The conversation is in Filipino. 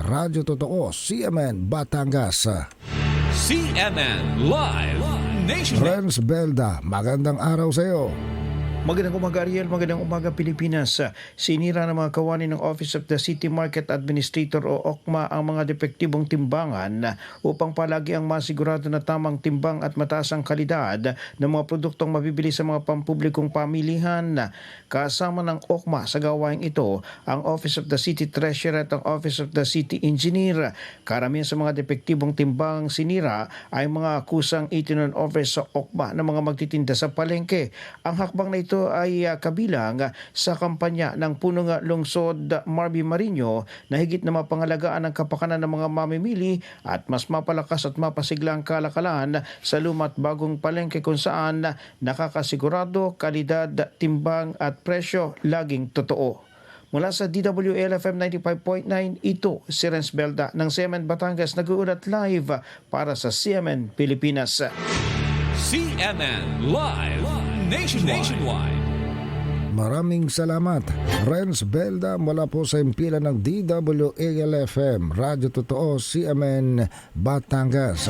Radyo Totoo, CMN Batangas. CNN Live Nation. Renz Belda, magandang araw sa iyo. Magandang umaga, Ariel. Magandang umaga, Pilipinas. Sinira ng mga kawani ng Office of the City Market Administrator o OCMA ang mga depektibong timbangan upang palagi ang masigurado na tamang timbang at mataas ang kalidad ng mga produktong mabibili sa mga pampublikong pamilihan. Kasama ng OCMA sa gawaing ito ang Office of the City Treasurer at ang Office of the City Engineer. Karamihan sa mga depektibong timbang sinira ay mga akusang itinon over sa OCMA ng mga magtitinda sa palengke. Ang hakbang na ito ay kabilang sa kampanya ng punong lungsod Marby Marino na higit na mapangalagaan ang kapakanan ng mga mamimili at mas mapalakas at mapasigla ang kalakalan sa luma't bagong palengke kung saan nakakasigurado kalidad, timbang at presyo laging totoo. Mula sa DWL-FM 95.9, ito si Renz Belda ng CMN Batangas nag-uulat live para sa CMN Pilipinas. CNN Live Nationwide. Maraming salamat, Renz Belda mula po sa impilan ng DWAL-FM, Radyo Totoo, CMN Batangas.